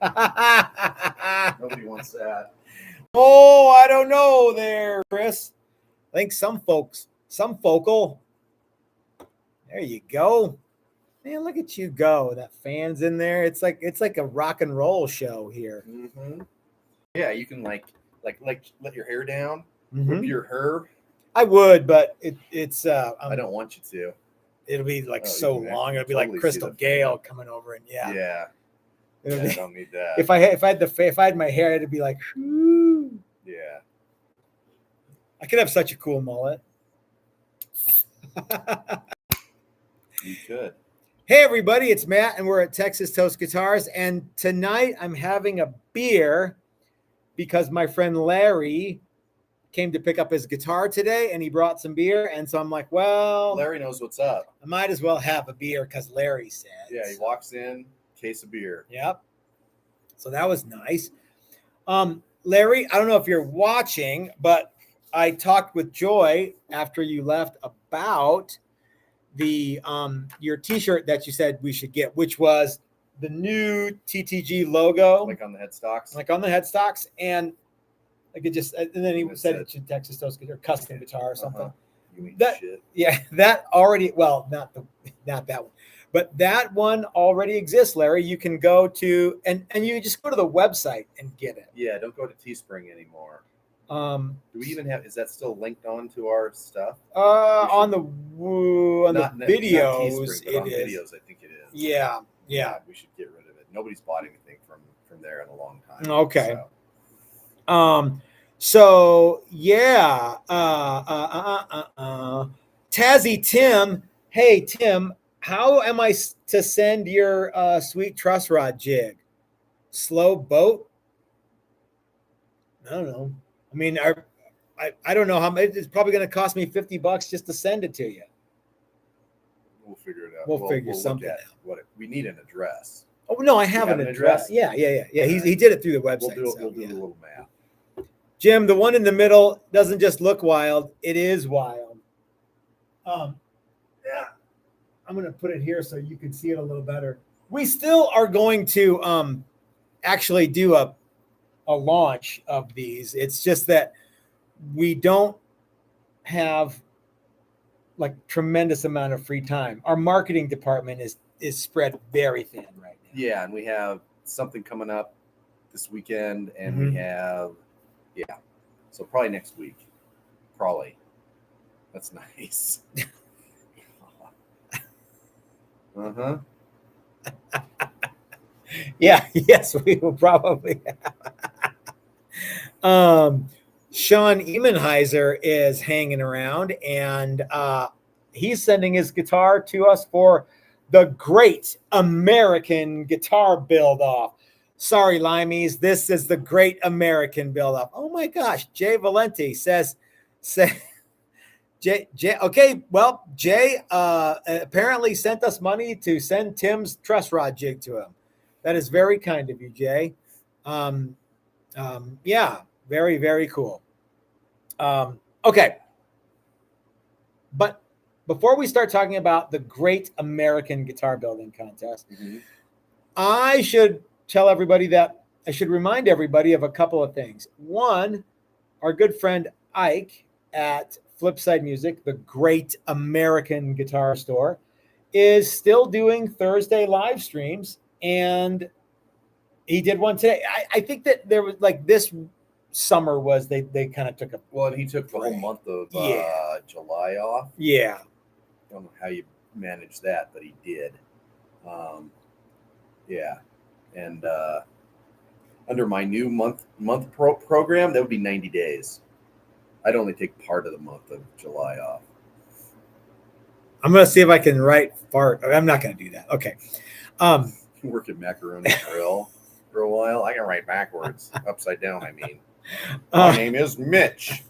Nobody wants that. Oh, I don't know there, Chris. I think some focal. There you go. Man, look at you go. That fan's in there. It's like a rock and roll show here. Mm-hmm. Yeah, you can like let your hair down, Mm-hmm. whip your hair. I would, but it's I don't want you to. It'll be like so long. It'll be totally like Crystal Gale coming over, and yeah. I don't need that. If I had my hair, it'd be like, whoo. Yeah. I could have such a cool mullet. You could. Hey everybody, it's Matt, and we're at Texas Toast Guitars. And tonight I'm having a beer because my friend Larry came to pick up his guitar today, and he brought some beer. And so I'm like, well, Larry knows what's up. I might as well have a beer because Larry said. Yeah, he walks in, case of beer. Yep. So that was nice. Larry, I don't know if you're watching, but I talked with Joy after you left about the your t-shirt that you said we should get, which was the new TTG logo. Like on the headstocks. And I could just, and then he said it should Texas Toast Guitar, custom guitar or something. You mean that shit. Yeah, that already, well, not that one, but that one already exists, Larry. You can go to, and you just go to the website and get it. Yeah, don't go to Teespring anymore. Do we even have, is that still linked on to our stuff? On the videos, not Teespring, but it on is. Videos, I think it is. Yeah. We should get rid of it. Nobody's bought anything from there in a long time. Okay. So yeah. Tazzy Tim. Hey Tim, how am I to send your sweet truss rod jig? Slow boat? I don't know. I mean, I don't know how much. It's probably going to cost me $50 just to send it to you. We'll figure it out. We'll figure something out. We need an address. Oh no, I have an address. Yeah. He did it through the website. We'll do a little math. Jim, the one in the middle doesn't just look wild; it is wild. Yeah, I'm going to put it here so you can see it a little better. We still are going to actually do a launch of these. It's just that we don't have like tremendous amount of free time. Our marketing department is spread very thin right now. Yeah, and we have something coming up this weekend, and we have, so probably next week. Probably. That's nice. Uh-huh. Yeah, yes, we will probably have. Sean Emenheiser is hanging around, and he's sending his guitar to us for the Great American Guitar Build-Off. Sorry, Limeys, this is the Great American Build-Off. Oh my gosh, Jay Valenti says Jay, okay, well, Jay apparently sent us money to send Tim's truss rod jig to him. That is very kind of you, Jay. Yeah, very, very cool. Okay. But before we start talking about the Great American Guitar Building Contest, I should remind everybody of a couple of things. One, our good friend Ike at Flipside Music, the Great American Guitar Store, is still doing Thursday live streams, and he did one today. I think that there was like this summer was they kind of took a and he took the whole month of July off. Yeah, I don't know how you manage that, but he did. And under my new month program, that would be 90 days. I'd only take part of the month of July off. I'm going to see if I can write fart. I'm not going to do that. Okay. Work at Macaroni Grill for a while. I can write backwards, upside down, I mean. My name is Mitch.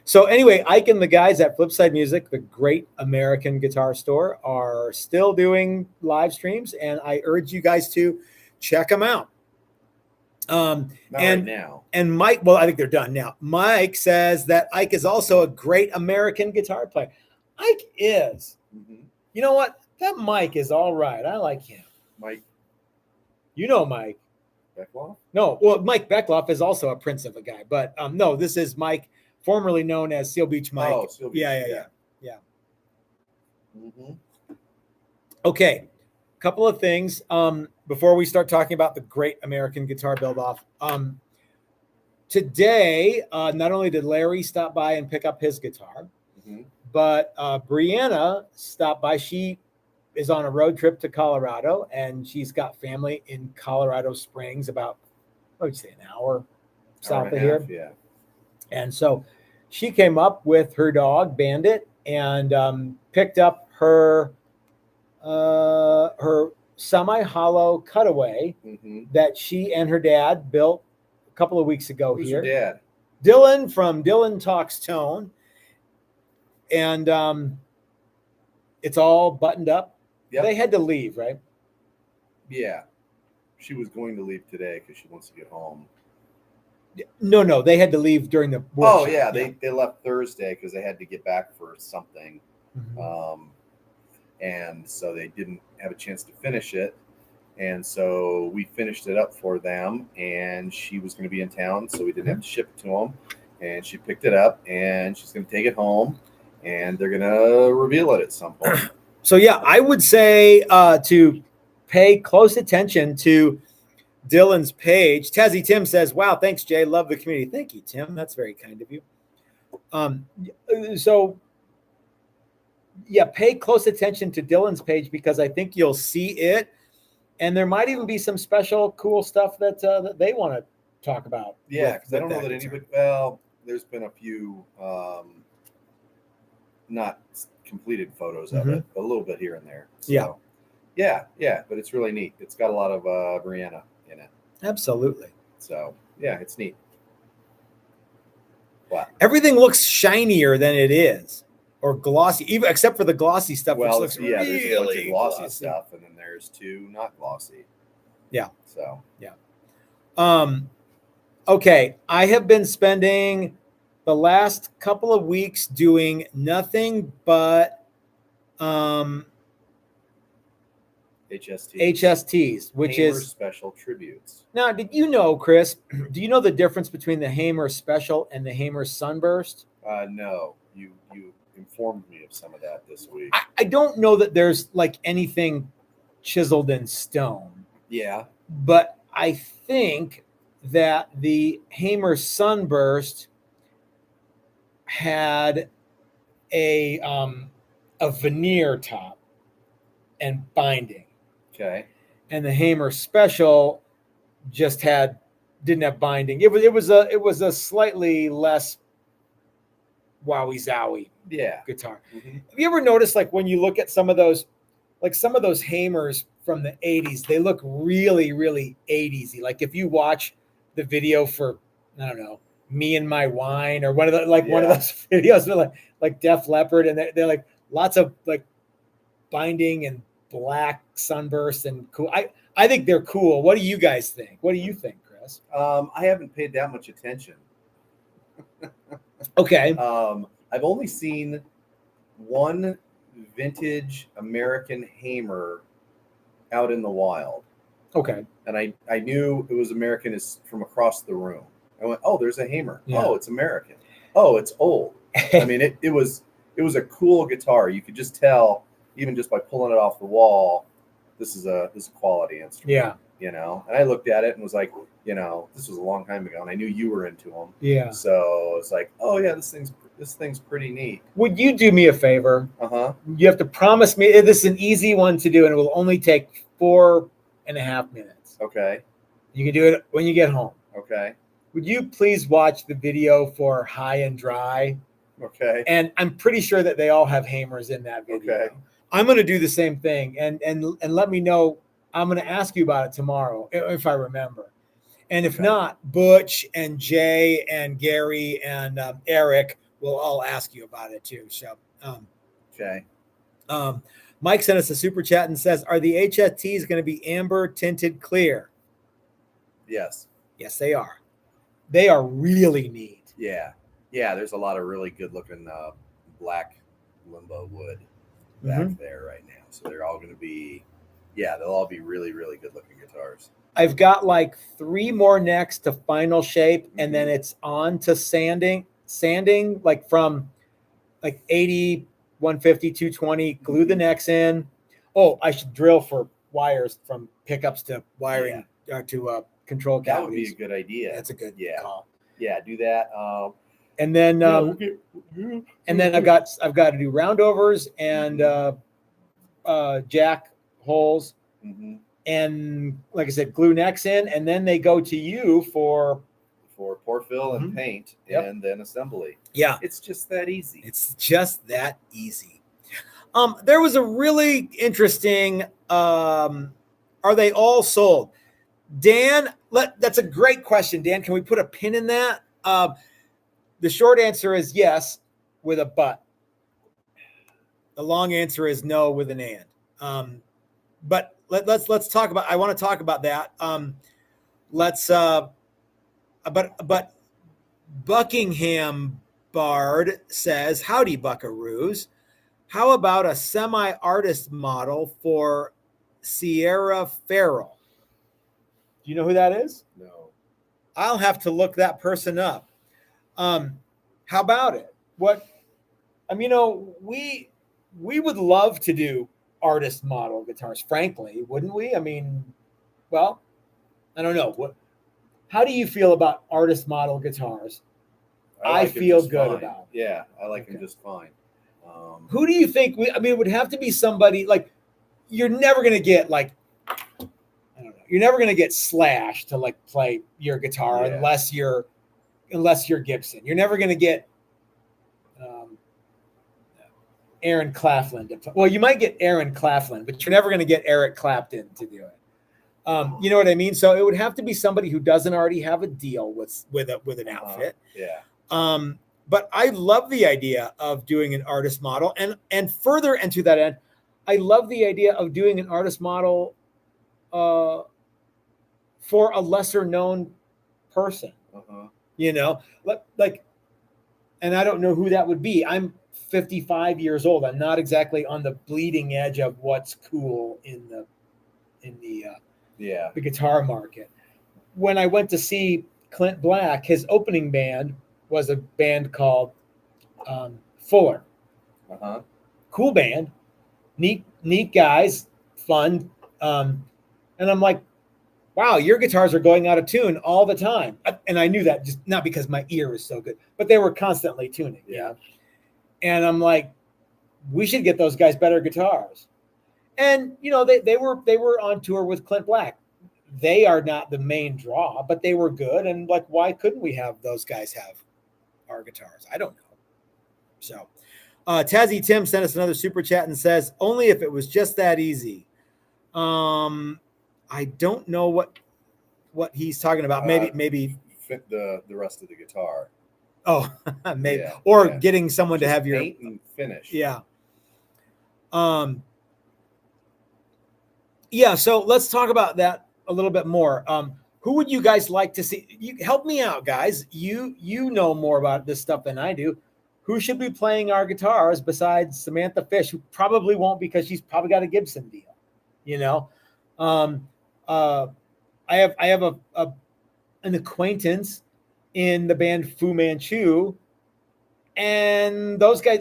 So anyway, Ike and the guys at Flipside Music, the Great American Guitar Store, are still doing live streams, and I urge you guys to check them out. Right now. And Mike, well, I think they're done now. Mike says that Ike is also a great American guitar player. Ike is. You know what? That Mike is all right. I like him. Mike You know Mike. Beckloff? No, well, Mike Beckloff is also a prince of a guy, but no, this is Mike, formerly known as Seal Beach Mike. Oh, Seal Beach, yeah. Mm-hmm. Okay, couple of things before we start talking about the great American guitar build-off. Today, not only did Larry stop by and pick up his guitar, but Brianna stopped by. She is on a road trip to Colorado, and she's got family in Colorado Springs, about, what would you say, an hour south of here. Yeah. And so she came up with her dog, Bandit, and picked up her semi-hollow cutaway that she and her dad built a couple of weeks ago. Who's here. Your dad? Dylan from Dylan Talks Tone. And it's all buttoned up. Yep. They had to leave, right? Yeah. She was going to leave today because she wants to get home. No, they had to leave during the workshop. Oh, yeah. They left Thursday because they had to get back for something. And so they didn't have a chance to finish it. And so we finished it up for them, and she was going to be in town, so we didn't have to ship it to them. And she picked it up, and she's going to take it home, and they're going to reveal it at some point. So, yeah, I would say to pay close attention to Dylan's page. Tazzy Tim says, wow, thanks, Jay. Love the community. Thank you, Tim. That's very kind of you. So, yeah, pay close attention to Dylan's page because I think you'll see it. And there might even be some special cool stuff that they want to talk about. Yeah, because I don't know that anybody, well, there's been a few not completed photos of it, a little bit here and there. So, yeah, but it's really neat. It's got a lot of Brianna in it. Absolutely. So, yeah, it's neat. Wow. Everything looks shinier than it is, or glossy, even except for the glossy stuff. Well, which looks there's a bunch of glossy glossy stuff, and then there's two not glossy. Yeah. So, yeah. Okay, I have been spending the last couple of weeks doing nothing but HSTs, which Hamer is special tributes. Now, did you know, Chris? Do you know the difference between the Hamer Special and the Hamer Sunburst? No, you informed me of some of that this week. I don't know that there's like anything chiseled in stone. Yeah, but I think that the Hamer Sunburst had a veneer top and binding. Okay. And the Hamer Special just didn't have binding. It was a slightly less wowie zowie guitar. Have you ever noticed, like, when you look at some of those Hamers from the 80s, they look really, really 80s-y. Like if you watch the video for, I don't know, Me and My Wine, or one of those videos with like Def Leppard, and they're like lots of like binding and black sunburst and cool. I think they're cool. What do you guys think? What do you think, Chris? I haven't paid that much attention. Okay. I've only seen one vintage American Hamer out in the wild. Okay. And I knew it was American is from across the room. I went, oh, there's a Hamer. Yeah. Oh, it's American. Oh, it's old. I mean, it was a cool guitar. You could just tell, even just by pulling it off the wall, this is a quality instrument. Yeah. You know, and I looked at it and was like, you know, this was a long time ago, and I knew you were into them. Yeah. So it's like, oh yeah, this thing's pretty neat. Would you do me a favor? You have to promise me this is an easy one to do, and it will only take 4.5 minutes. Okay. You can do it when you get home. Okay. Would you please watch the video for High and Dry? Okay. And I'm pretty sure that they all have Hamers in that video. Okay. I'm going to do the same thing, and let me know. I'm going to ask you about it tomorrow if I remember. And if not, Butch and Jay and Gary and Eric will all ask you about it too. So, okay. Mike sent us a super chat and says, "Are the HSTs going to be amber tinted clear?" Yes. Yes, they are. They are really neat. Yeah. Yeah. There's a lot of really good looking black limbo wood back there right now. So they're all going to be Yeah, they'll all be really, really good looking guitars. I've got like 3 more necks to final shape, and then it's on to sanding like from like 80, 150, 220, glue the necks in. Oh, I should drill for wires from pickups to wiring to control cavities. That would be a good idea. That's a good call. Yeah, do that. And then I've got to do roundovers and jack holes. Mm-hmm. And like I said, glue necks in, and then they go to you for pour fill and paint, and then assembly. Yeah, it's just that easy. It's just that easy. There was a really interesting. Are they all sold, Dan? That's a great question, Dan. Can we put a pin in that? The short answer is yes, with a but. The long answer is no, with an and. But let's talk about. I want to talk about that. But Buckingham Bard says, "Howdy, Buckaroos. How about a semi-artist model for Sierra Farrell?" Do you know who that is? No. I'll have to look that person up. How about it? We would love to do artist model guitars, frankly, wouldn't we? I mean, well, I don't know. How do you feel about artist model guitars? I feel good about. Yeah, I like them just fine. Who do you think? It would have to be somebody like you're never going to get like, I don't know. You're never going to get Slash to like play your guitar unless you're Gibson. You're never going to get Aaron Claflin to play. Well, you might get Aaron Claflin, but you're never going to get Eric Clapton to do it. You know what I mean? So it would have to be somebody who doesn't already have a deal with an outfit. But I love the idea of doing an artist model, and further, and to that end, I love the idea of doing an artist model for a lesser known person. You know, like, and I don't know who that would be. I'm 55 years old. I'm not exactly on the bleeding edge of what's cool in the guitar market. When I went to see Clint Black, his opening band was a band called Fuller. Cool band, neat guys, fun. And I'm like, wow, your guitars are going out of tune all the time. And I knew that just not because my ear is so good, but they were constantly tuning. Yeah. And I'm like, we should get those guys better guitars. And you know, they were on tour with Clint Black. They are not the main draw, but they were good. And like, why couldn't we have those guys have our guitars? I don't know. So Tazzy Tim sent us another super chat and says, only if it was just that easy. I don't know what he's talking about. Maybe fit the rest of the guitar. Oh, maybe getting someone just to have your paint and finish. Yeah. Yeah. So let's talk about that a little bit more. Who would you guys like to see? You help me out, guys. You know more about this stuff than I do. Who should be playing our guitars besides Samantha Fish, who probably won't because she's probably got a Gibson deal. You know, I have an acquaintance in the band Fu Manchu, and those guys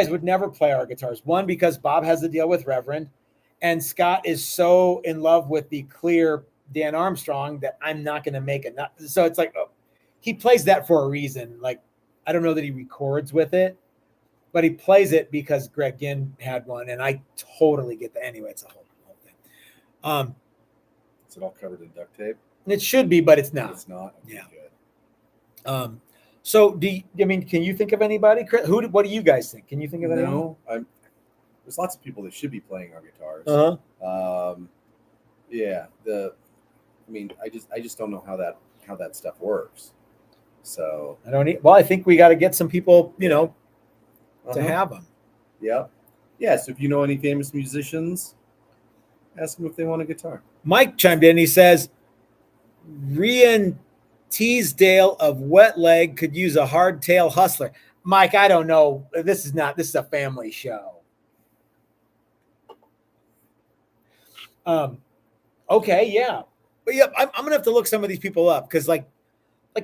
would never play our guitars. One, because Bob has a deal with Reverend, and Scott is so in love with the clear Dan Armstrong that I'm not going to make it. So it's like, he plays that for a reason. Like, I don't know that he records with it, but he plays it because Greg Ginn had one, and I totally get that. Anyway, it's a whole thing. Is it all covered in duct tape? It should be, but it's not. It's not. Yeah. Good. So can you think of anybody? What do you guys think? Can you think of anyone? No, there's lots of people that should be playing our guitars. I just don't know how that stuff works. So I think we got to get some people, to have them. Yeah. Yeah. So if you know any famous musicians, ask them if they want a guitar. Mike chimed in. He says, Rian Teasdale of Wet Leg could use a hardtail hustler. Mike, I don't know. This is a family show. Okay, yeah, but yeah, I'm gonna have to look some of these people up because like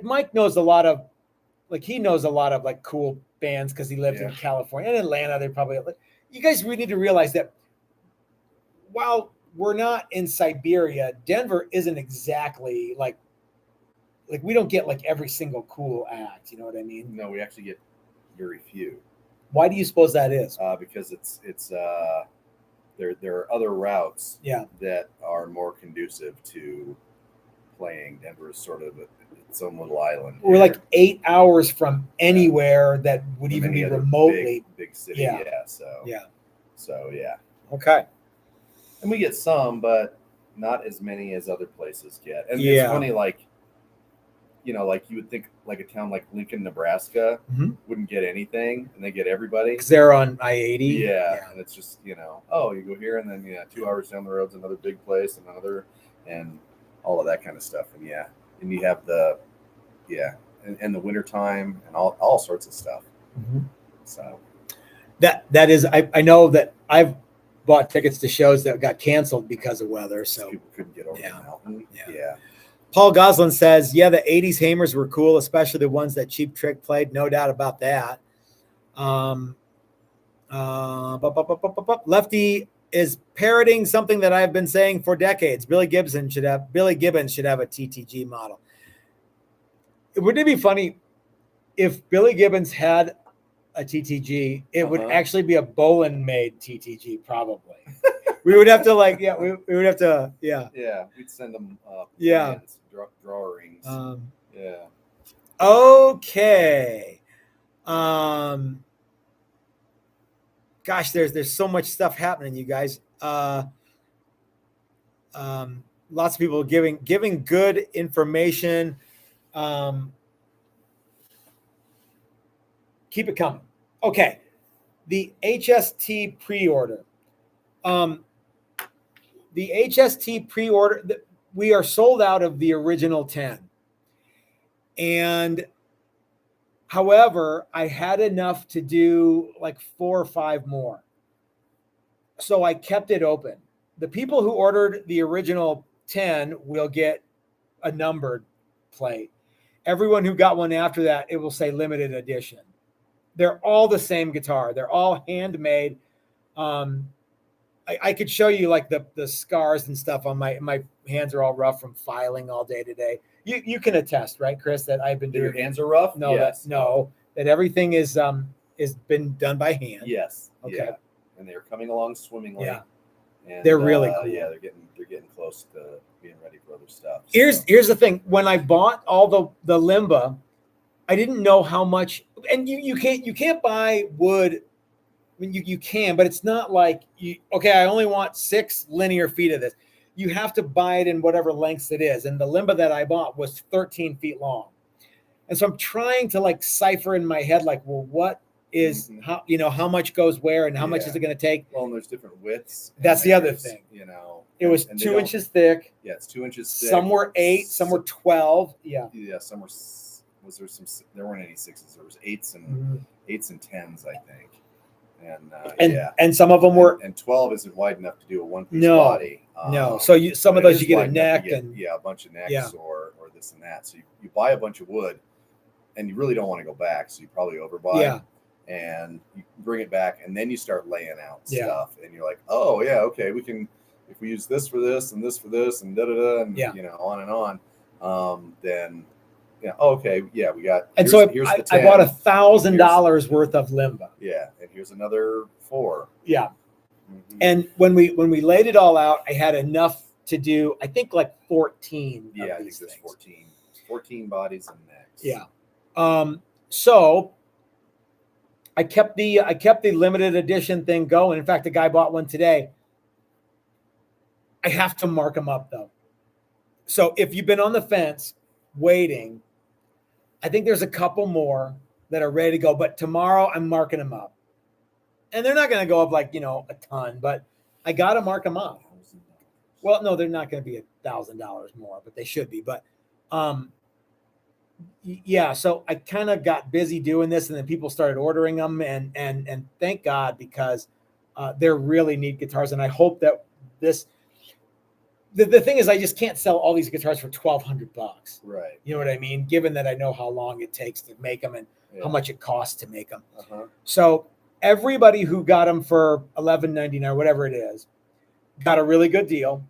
Mike knows a lot of he knows a lot of like cool bands because he lived in California and Atlanta. They probably you guys really need to realize that while we're not in Siberia, Denver isn't exactly like we don't get like every single cool act. You know what I mean? No, we actually get very few. Why do you suppose that is? Because it's there are other routes that are more conducive to playing. Denver is sort of its own little island. We're like 8 hours from anywhere that would even be remotely big city. So okay. And we get some, but not as many as other places get. And it's funny, like you would think like a town like Lincoln, Nebraska wouldn't get anything, and they get everybody because they're on I-80. Yeah, and it's just you go here, and then 2 hours down the road's another big place, and another, and all of that kind of stuff, and and you have the and the wintertime and all sorts of stuff. So that is, I know that I've bought tickets to shows that got canceled because of weather, so people couldn't get over the mountain. Paul Goslin says, the 80s Hamers were cool, especially the ones that Cheap Trick played. No doubt about that. Lefty is parroting something that I've been saying for decades. Billy Gibbons should have a TTG model. Wouldn't it be funny if Billy Gibbons had a TTG? It would actually be a Bolin made TTG, probably. We would have to we would have to, we'd send them drawings. Okay. Gosh, there's so much stuff happening, you guys. Lots of people giving good information. Keep it coming. Okay. The HST pre-order. The HST pre-order, we are sold out of the original 10. And however, I had enough to do like 4 or 5 more. So I kept it open. The people who ordered the original 10 will get a numbered plate. Everyone who got one after that, it will say limited edition. They're all the same guitar. They're all handmade. I could show you like the scars and stuff on my hands are all rough from filing all day today. You can attest, right, Chris, that I've been doing. Your hands are rough? No, yes. That everything is been done by hand. Yes. Okay. Yeah. And they're coming along swimmingly. Yeah. And, they're really cool. Yeah, they're getting close to being ready for other stuff. Here's the thing. When I bought all the Limba, I didn't know how much, and you can't buy wood. I mean, you can, but it's not like I only want 6 linear feet of this. You have to buy it in whatever lengths it is. And the Limba that I bought was 13 feet long. And so I'm trying to like cipher in my head, like, well, what is how much goes where and how much is it going to take? Well, and there's different widths. That's the other thing. It was 2 inches thick. Yeah, it's 2 inches thick. Some were 8, some were 12. Yeah. Yeah, some were. There weren't any 6s. There was 8s and 10s, I think. And some of them were. And 12 isn't wide enough to do a one-piece body. No. So some of those you get a neck and a bunch of necks or this and that. So you buy a bunch of wood, and you really don't want to go back. So you probably overbuy. Yeah. And you bring it back, and then you start laying out stuff, and you're like, oh yeah, okay, we can, if we use this for this and this for this and and on and on, then okay, we got. And so I bought $1,000 worth of Limba. Yeah, and here's another 4. Yeah, and when we laid it all out, I had enough to do, I think, like 14. Yeah, I think there's 14 bodies and necks. Yeah, so I kept the limited edition thing going. In fact, the guy bought one today. I have to mark them up though. So if you've been on the fence waiting, I think there's a couple more that are ready to go, but tomorrow I'm marking them up. And they're not going to go up like, a ton, but I got to mark them up. Well, no, they're not going to be $1,000 more, but they should be. But so I kind of got busy doing this, and then people started ordering them, and thank God, because they're really neat guitars. And I hope that the thing is, I just can't sell all these guitars for $1,200. Right. You know what I mean? Given that I know how long it takes to make them and how much it costs to make them. So everybody who got them for $11.99, whatever it is, got a really good deal.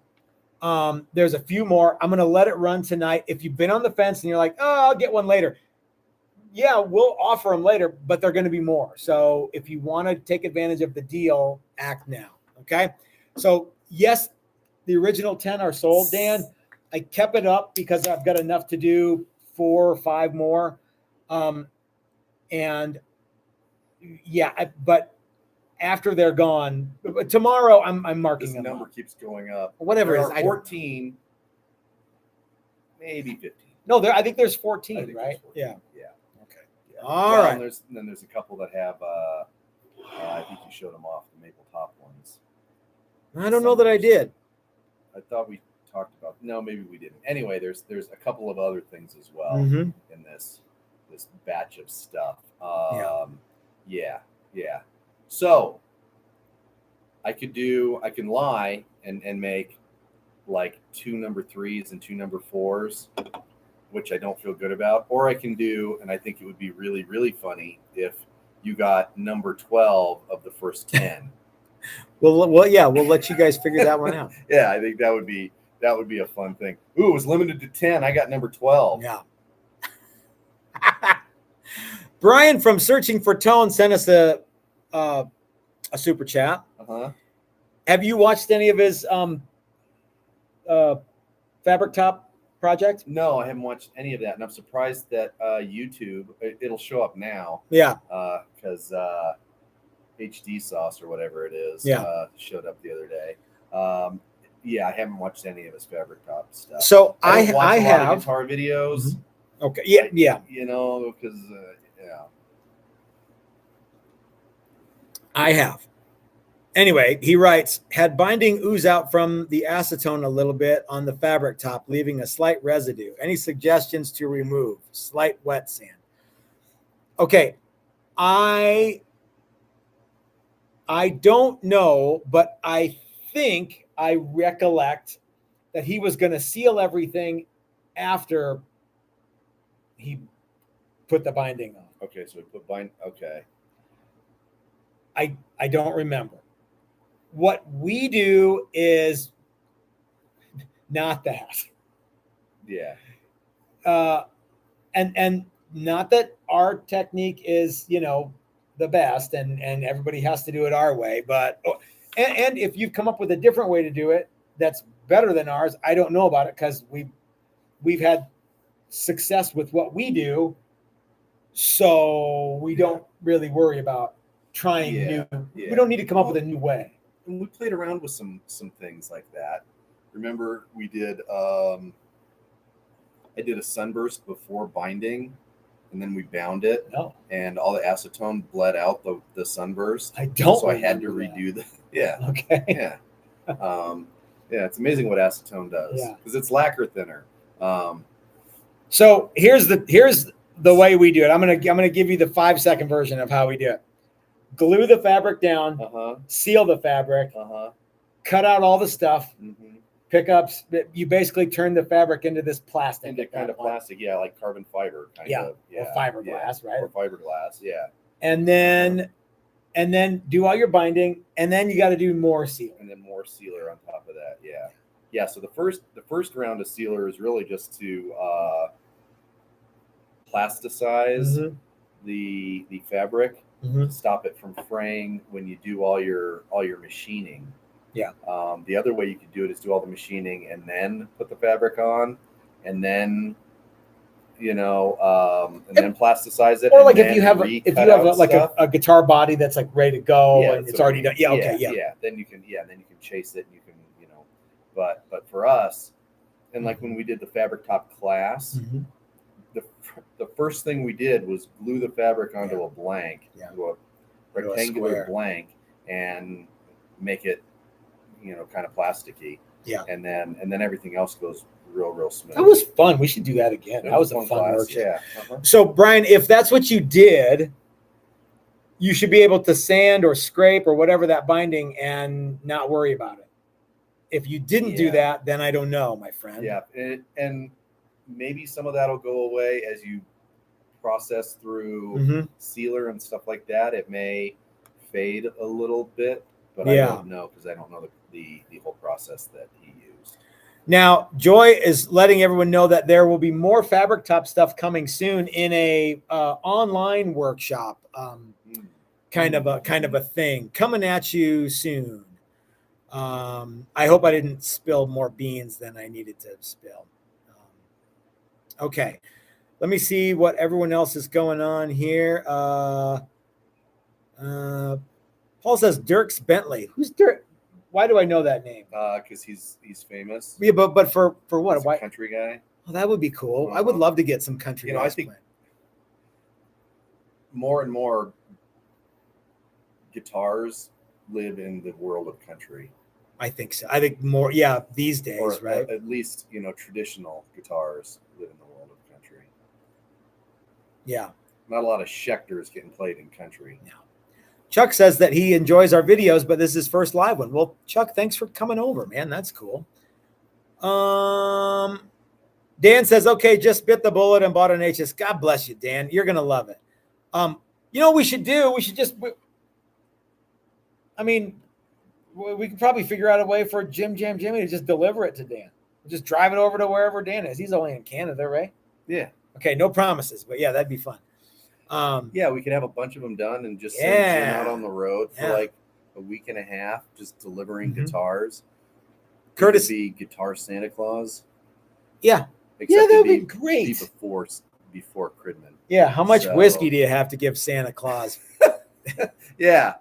There's a few more. I'm going to let it run tonight. If you've been on the fence and you're like, oh, I'll get one later. Yeah, we'll offer them later, but they're going to be more. So if you want to take advantage of the deal, act now. Okay. So yes, the original 10 are sold, Dan. I kept it up because I've got enough to do 4 or 5 more. And yeah, but after they're gone, tomorrow I'm marking this them number up. Keeps going up. Whatever there it is, are 14, maybe 15. No, I think there's 14, I think right? there's 14. Yeah. Okay. Yeah. All right. And then there's a couple that have. I think you showed them off, the maple top ones. I don't know that I did. I thought we talked about. No, maybe we didn't. Anyway, there's a couple of other things as well in this batch of stuff. Yeah. So I can lie and make like 2 number 3s and 2 number 4s, which I don't feel good about. Or I can do, and I think it would be really, really funny if you got number 12 of the first 10. Well, yeah, we'll let you guys figure that one out. Yeah, I think that would be a fun thing. Ooh, it was limited to 10. I got number 12. Yeah. Brian from Searching for Tone sent us a super chat. Have you watched any of his fabric top project? No, I haven't watched any of that, and I'm surprised that YouTube it'll show up now. Yeah, because HD Sauce or whatever it is showed up the other day. Yeah, I haven't watched any of his fabric top stuff. So I have a lot have of guitar videos. Okay, yeah. You know, because I have. Anyway, he writes, had binding ooze out from the acetone a little bit on the fabric top, leaving a slight residue. Any suggestions to remove? Slight wet sand. Okay, I don't know, but I think I recollect that he was going to seal everything after he put the binding on. Okay, so we put bind. Okay. I don't remember. What we do is not that. Yeah. And not that our technique is, the best and everybody has to do it our way, but and if you've come up with a different way to do it that's better than ours, I don't know about it because we've had success with what we do, so we don't really worry about trying new. We don't need to come up with a new way. And we played around with some things like that. Remember, we did. I did a sunburst before binding, and then we bound it, and all the acetone bled out the sunburst. I don't. So I had to redo that. Yeah. Okay. Yeah. Yeah, it's amazing what acetone does. Yeah. Because it's lacquer thinner. So here's the way we do it. I'm gonna give you the 5-second version of how we do it. Glue the fabric down, seal the fabric, cut out all the stuff, pickups. You basically turn the fabric into this plastic. Into kind of plastic, like carbon fiber kind of. Yeah, or fiberglass, right? Or fiberglass, yeah. And then do all your binding, and then you got to do more sealer. And then more sealer on top of that, yeah. Yeah, so the first round of sealer is really just to plasticize the fabric. Stop it from fraying when you do all your machining. Yeah. The other way you could do it is do all the machining and then put the fabric on, and then and then plasticize it. Or like if you have a guitar body that's like ready to go and it's already done. Yeah. Okay. Yeah. Then you can chase it and you can but for us, and like when we did the fabric top class. The first thing we did was glue the fabric onto a blank, to a rectangular blank, and make it, kind of plasticky. Yeah. And then everything else goes real smooth. That was fun. We should do that again. That was a fun class. workshop. Yeah. So Brian, if that's what you did, you should be able to sand or scrape or whatever that binding and not worry about it. if you didn't do that, then I don't know, my friend. Yeah, and maybe some of that will go away as you process through sealer and stuff like that. It may fade a little bit, but I don't know because I don't know the whole process that he used. Now, Joy is letting everyone know that there will be more Fabric Top stuff coming soon in a online workshop, kind of a thing coming at you soon. I hope I didn't spill more beans than I needed to spill. Okay, let me see what everyone else is going on here. Paul says Dirks Bentley. Who's Dirk? Why do I know that name? Because he's famous. Yeah, but for what? He's a country guy. Oh, that would be cool. I would love to get some country. I think more and more guitars live in the world of country. I think so. I think more, these days, or right? At least, traditional guitars live in the world of country. Yeah. Not a lot of Schecters getting played in country. No. Chuck says that he enjoys our videos, but this is his first live one. Well, Chuck, thanks for coming over, man. That's cool. Dan says, okay, just bit the bullet and bought an HS. God bless you, Dan. You're going to love it. You know what we should do? We should just, we could probably figure out a way for Jimmy to just deliver it to Dan. We'll just drive it over to wherever Dan is. He's only in Canada, right? Yeah. Okay, no promises, but yeah, that'd be fun. We could have a bunch of them done and just send Jim out on the road for like a week and a half, just delivering guitars. Curtis, be Guitar Santa Claus. Yeah. Except that'd be great. Before Cridman. Yeah. How much whiskey do you have to give Santa Claus? Yeah.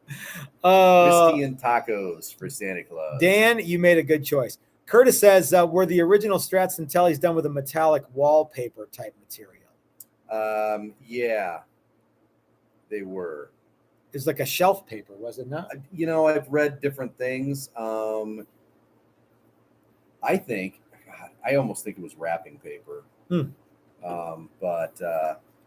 Whiskey and tacos for Santa Claus. Dan, you made a good choice. Curtis says, were the original Strats and Tellys done with a metallic wallpaper type material? Yeah, they were. It's like a shelf paper, was it not? I've read different things. I think, I almost think it was wrapping paper. But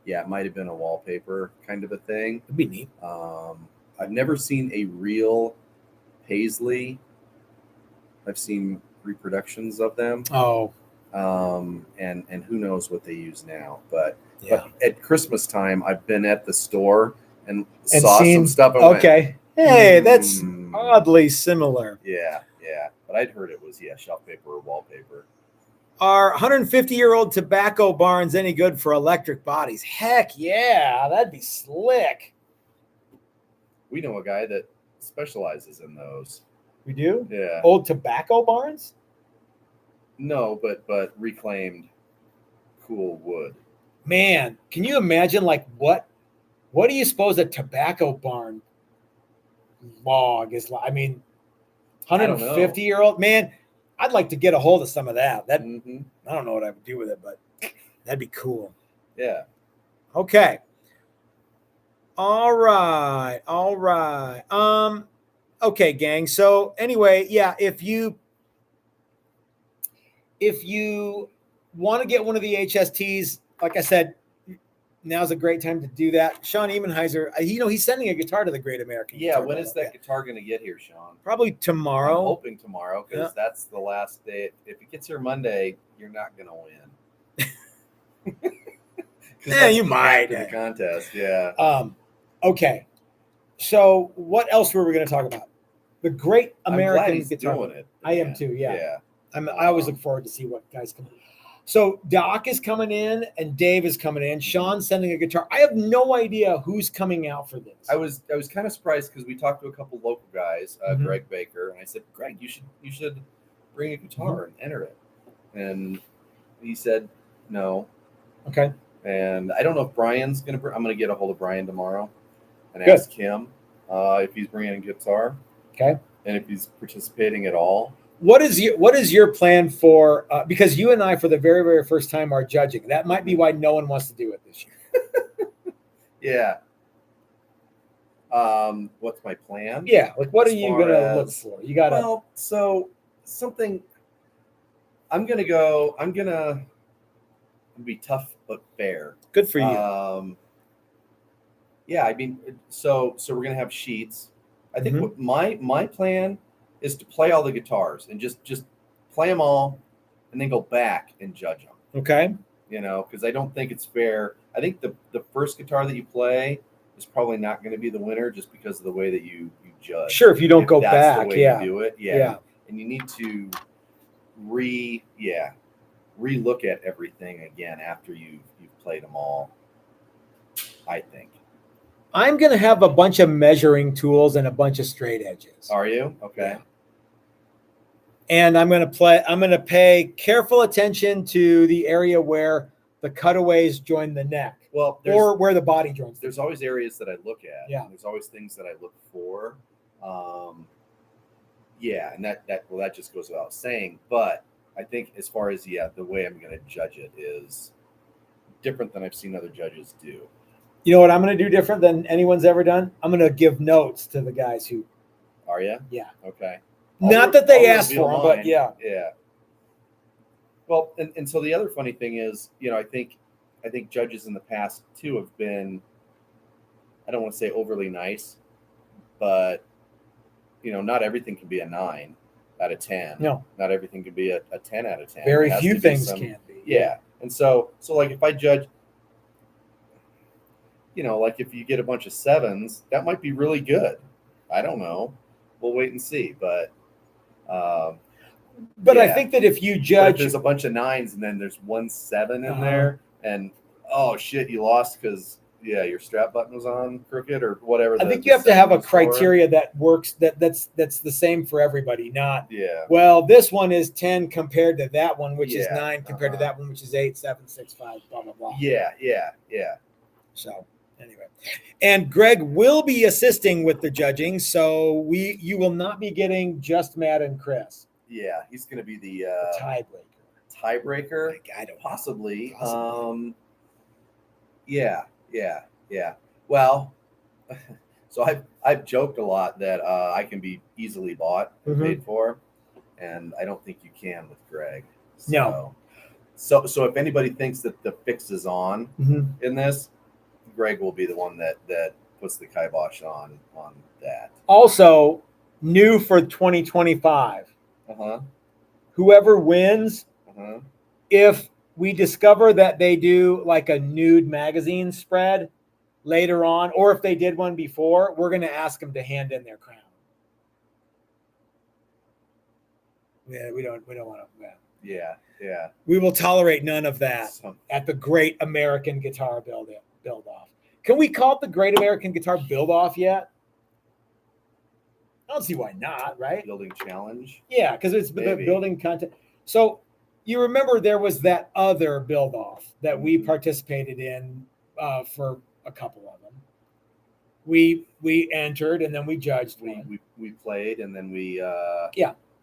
it might have been a wallpaper kind of a thing. It'd be neat. I've never seen a real Paisley. I've seen reproductions of them. Oh. And who knows what they use now. But at Christmas time, I've been at the store and saw some stuff. Hey, that's oddly similar. Yeah. But I'd heard it was, shelf paper or wallpaper. Are 150-year-old tobacco barns any good for electric bodies? Heck yeah, that'd be slick. We know a guy that specializes in those. We do? Yeah. Old tobacco barns? No, but reclaimed cool wood. Man, can you imagine what do you suppose a tobacco barn log is like? 150-year-old man, I'd like to get a hold of some of that. I don't know what I would do with it, but that'd be cool. Yeah. Okay. All right. Okay, gang. So anyway, if you want to get one of the HSTs, like I said, now's a great time to do that. Sean Emenheiser, he's sending a guitar to the Great American. Yeah, when is that guitar going to get here, Sean? Probably tomorrow. I'm hoping tomorrow because that's the last day. If it gets here Monday, you're not going to win. Yeah, you might. The contest, yeah. Okay. So what else were we going to talk about? The Great American Guitar. Doing it. I am too. Yeah. I always look forward to see what guys come in. So Doc is coming in and Dave is coming in. Sean's sending a guitar. I have no idea who's coming out for this. I was kind of surprised because we talked to a couple local guys, Greg Baker, and I said, Greg, you should bring a guitar and enter it. And he said no. Okay. And I don't know if Brian's gonna. I'm gonna get a hold of Brian tomorrow and ask him if he's bringing a guitar. Okay. And if he's participating at all. What is your plan for? Because you and I, for the very, very first time, are judging. That might be why no one wants to do it this year. Yeah. What's my plan? Yeah. What are you gonna look for? You gotta. So something. I'm gonna be tough but fair. Good for you. So we're gonna have sheets. I think what my plan is to play all the guitars and just play them all, and then go back and judge them. Okay. You know, because I don't think it's fair. I think the first guitar that you play is probably not going to be the winner just because of the way that you judge. Sure, if you don't go that's back, the way yeah. you do it, Yeah. And you need to re-look at everything again after you've played them all, I think. I'm going to have a bunch of measuring tools and a bunch of straight edges. Are you? Okay. Yeah. And I'm going to pay careful attention to the area where the cutaways join the neck. Well, or where the body joins. There's always areas that I look at. Yeah. There's always things that I look for. And that just goes without saying. But I think as far as the way I'm going to judge it is different than I've seen other judges do. You know what I'm going to do different than anyone's ever done? I'm going to give notes to the guys who. Are you? Yeah. Okay. Not that they asked for them, but yeah. Yeah. Well, and so the other funny thing is, I think judges in the past too have been, I don't want to say overly nice, but not everything can be a 9 out of 10. No. Not everything can be a 10 out of 10. Very few things can be. Yeah. And so like if I judge, like if you get a bunch of 7s, that might be really good. I don't know. We'll wait and see. But I think that if you judge, if there's a bunch of 9s and then there's 1 7 in there, and oh shit, you lost because your strap button was on crooked or whatever. I think you have to have a criteria that works. That's the same for everybody. Not well, this one is 10 compared to that one, which is 9 compared to that one, which is 8, 7, 6, 5, blah blah blah. Yeah. So anyway, and Greg will be assisting with the judging, so you will not be getting just Matt and Chris. Yeah, he's going to be the tiebreaker. I don't possibly. Yeah. Well, so I've joked a lot that I can be easily bought and paid for, and I don't think you can with Greg. So, no. So if anybody thinks that the fix is on in this, Greg will be the one that puts the kibosh on that. Also, new for 2025. Whoever wins, if we discover that they do like a nude magazine spread later on, or if they did one before, we're going to ask them to hand in their crown. Yeah, we don't want to. Yeah. We will tolerate none of that at the Great American Guitar Build-Off. Can we call it the Great American Guitar Build-Off yet? I don't see why not, right? Building challenge. Yeah, because it's the building content. So you remember there was that other build-off that we participated in for a couple of them. We entered and then we judged. We played and then we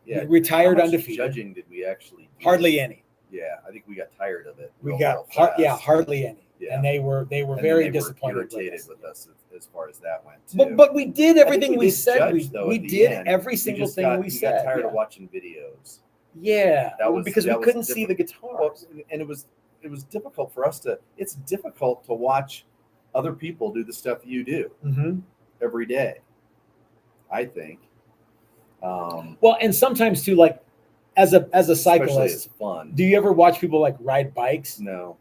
we retired undefeated. Judging did we actually do? Hardly any. Yeah, I think we got tired of it. We got hardly any. Yeah. And they were very disappointed with us as far as that went too. But we did everything we said. We did every single thing we said. Got tired of watching videos. Yeah, because we couldn't see the guitars, and it was difficult for us to. It's difficult to watch other people do the stuff you do every day. I think. Well, and sometimes too, like as a cyclist, it's fun. Do you ever watch people like ride bikes? No.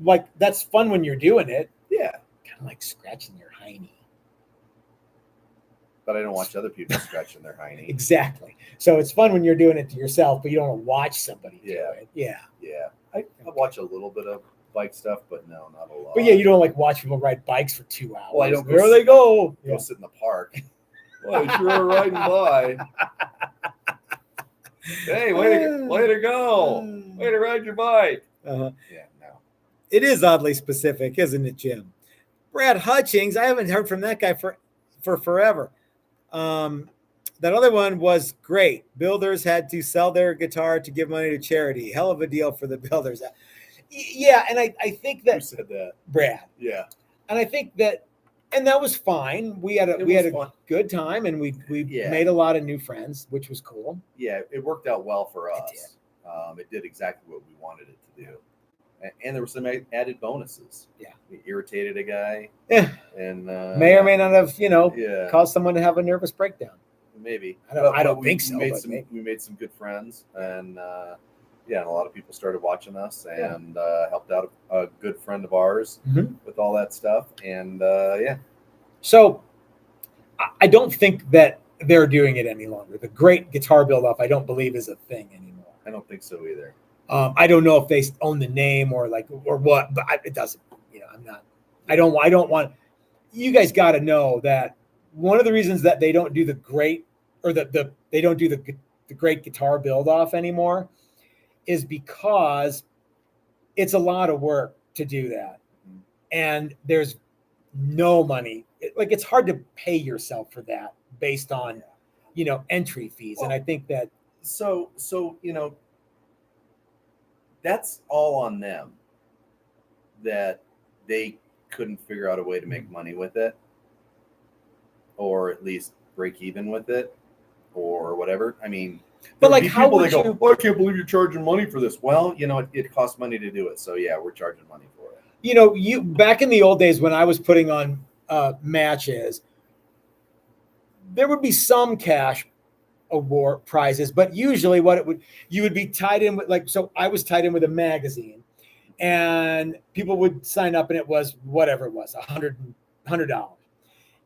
Like that's fun when you're doing it. Yeah. Kind of like scratching your hiney. But I don't watch other people scratching their hiney. Exactly. So it's fun when you're doing it to yourself, but you don't want to watch somebody do it. Yeah. Yeah. I watch a little bit of bike stuff, but no, not a lot. But yeah, you don't like watch people ride bikes for 2 hours. Well, I don't. There they go. Go sit in the park. Well, I sure are riding by. Hey, way to go! Way to ride your bike. Yeah, no. It is oddly specific, isn't it, Jim? Brad Hutchings, I haven't heard from that guy for forever. That other one was great. Builders had to sell their guitar to give money to charity. Hell of a deal for the builders. Yeah, and I think that. Who said that? Brad. Yeah. And I think that, and that was fine. We had a good time, and we made a lot of new friends, which was cool. Yeah, it worked out well for us. It did exactly what we wanted it to do. And there were some added bonuses. Yeah. We irritated a guy. Yeah. And may or may not have, caused someone to have a nervous breakdown. maybe. I don't think so. We made some good friends, and and a lot of people started watching us, and helped out a good friend of ours with all that stuff, and So I don't think that they're doing it any longer. The Great Guitar Build-Off, I don't believe, is a thing anymore. I don't think so either. I don't know if they own the name or what, but it doesn't. I'm not. I don't want. You guys got to know that one of the reasons that they don't do the great or they don't do the Great Guitar Build-Off anymore is because it's a lot of work to do that, and there's no money. It's hard to pay yourself for that based on entry fees. And I think that so that's all on them, that they couldn't figure out a way to make money with it, or at least break even with it, or whatever. I mean, but how would you go, I can't believe you're charging money for this. Well, it costs money to do it, so yeah, we're charging money for it. You back in the old days when I was putting on matches, there would be some cash award prizes, but usually you would be tied in with so I was tied in with a magazine, and people would sign up, and it was whatever it was, $100,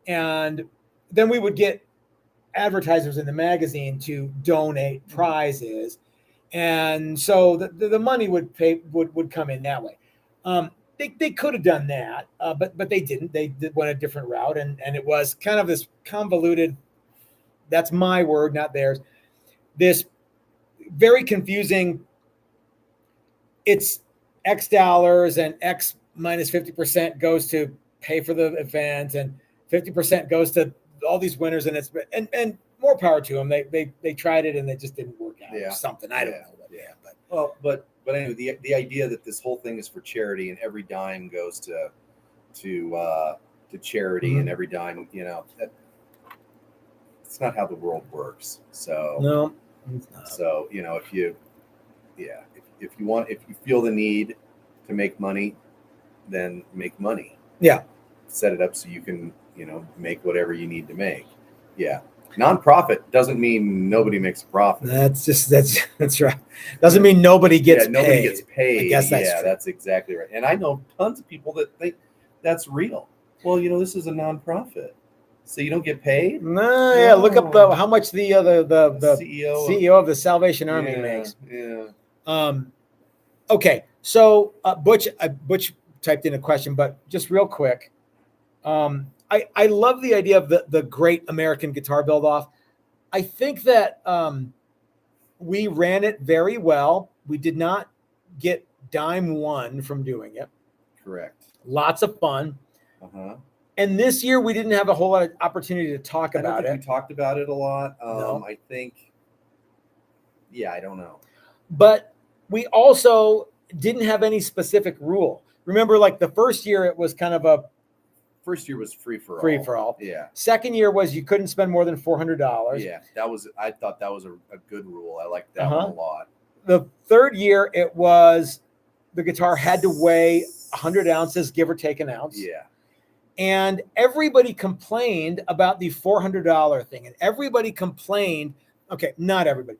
and then we would get advertisers in the magazine to donate prizes, and so the money would come in that way. They could have done that, but they didn't. They went a different route, and it was kind of this convoluted. That's my word, not theirs. This very confusing. It's X dollars, and X minus 50% goes to pay for the event, and 50% goes to all these winners, and and more power to them. They tried it, and it just didn't work out. Or something I don't know. But anyway, the idea that this whole thing is for charity, and every dime goes to charity, and every dime, it's not how the world works. So no, it's not. So if you feel the need to make money, then make money. Yeah. Set it up so you can make whatever you need to make. Yeah. Nonprofit doesn't mean nobody makes a profit. That's right. Doesn't mean nobody gets paid. Nobody gets paid. I guess that's true. That's exactly right. And I know tons of people that think that's real. Well, this is a nonprofit, so you don't get paid. No, yeah. Look up how much the CEO of the Salvation Army makes. Yeah. Okay. So Butch typed in a question, but just real quick. I love the idea of the Great American Guitar Build-Off. I think that we ran it very well. We did not get dime one from doing it. Correct. Lots of fun. And this year we didn't have a whole lot of opportunity to talk about it. We talked about it a lot. No. I think, I don't know. But we also didn't have any specific rule. Remember, the first year it was kind of First year was free for all. Free for all. Yeah. Second year was you couldn't spend more than $400. Yeah, I thought that was a good rule. I liked that one a lot. The third year, it was the guitar had to weigh 100 ounces, give or take an ounce. Yeah. And everybody complained about the $400 thing. And everybody complained. Okay, not everybody.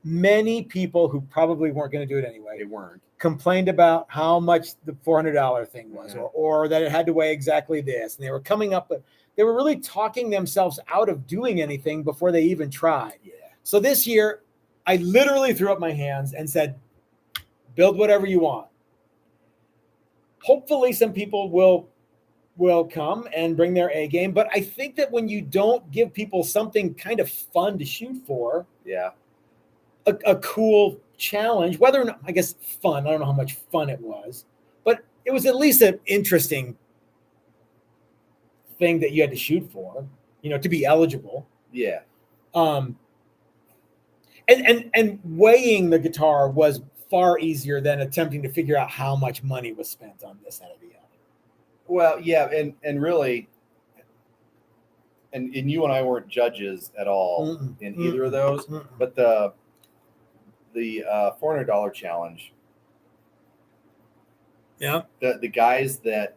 Many people who probably weren't going to do it anyway. They weren't. Complained about how much the $400 thing was, or that it had to weigh exactly this. And they were coming up with, they were really talking themselves out of doing anything before they even tried. Yeah. So this year, I literally threw up my hands and said, build whatever you want. Hopefully some people will come and bring their A game. But I think that when you don't give people something kind of fun to shoot for, a cool challenge, whether or not, I guess fun, I don't know how much fun it was, but it was at least an interesting thing that you had to shoot for, to be eligible. Yeah. And weighing the guitar was far easier than attempting to figure out how much money was spent on this out of the other. Well, yeah, and really, and you and I weren't judges at all in either of those, but the $400 challenge. Yeah. The guys that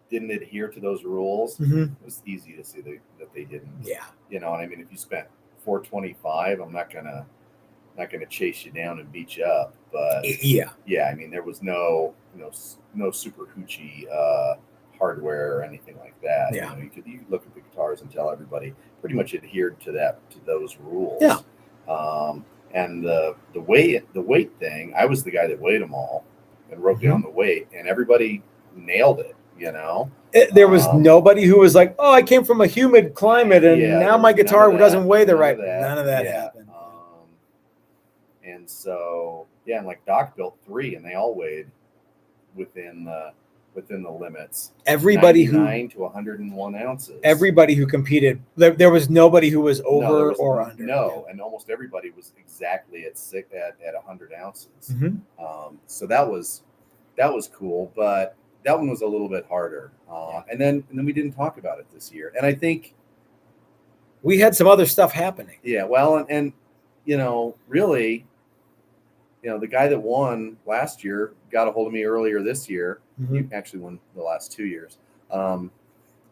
didn't adhere to those rules, Mm-hmm. it was easy to see that they didn't. Yeah. You know, and I mean, if you spent $425, I'm not gonna chase you down and beat you up. But Yeah. I mean, there was no super hoochie hardware or anything like that. Yeah. You could look at the guitars and tell everybody pretty much adhered to those rules. Yeah. And the weight thing, I was the guy that weighed them all and wrote down the weight, and everybody nailed it. You know, there was nobody who was like, "Oh, I came from a humid climate, and now my guitar doesn't weigh the right." None of that happened. And so, and like Doc built 3, and they all weighed within the limits. Everybody 99 to 101 ounces. Everybody who competed, there was nobody who was over or under. No, and almost everybody was exactly at 100 ounces. Mm-hmm. So that was cool, but that one was a little bit harder. And then we didn't talk about it this year, and I think we had some other stuff happening. Yeah, well, and really, the guy that won last year got a hold of me earlier this year. Mm-hmm. He actually won the last 2 years, and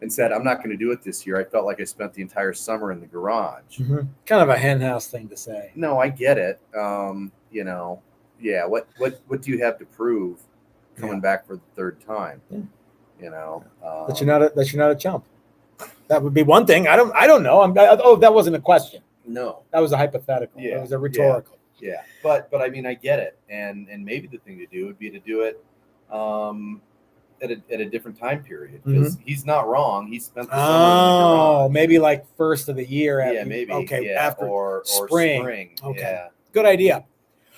said, "I'm not going to do it this year. I felt like I spent the entire summer in the garage." Mm-hmm. Kind of a henhouse thing to say. No, I get it. What do you have to prove coming back for the third time? Yeah. That you're not a chump. That would be one thing. I don't know. That wasn't a question. No, that was a hypothetical. Yeah, it was a rhetorical. Yeah. But I mean, I get it, and maybe the thing to do would be to do it at a different time period, because he's not wrong. He spent the summer in the garage. Maybe like first of the year. Maybe. Okay, yeah, after or spring. Okay, yeah. Good idea.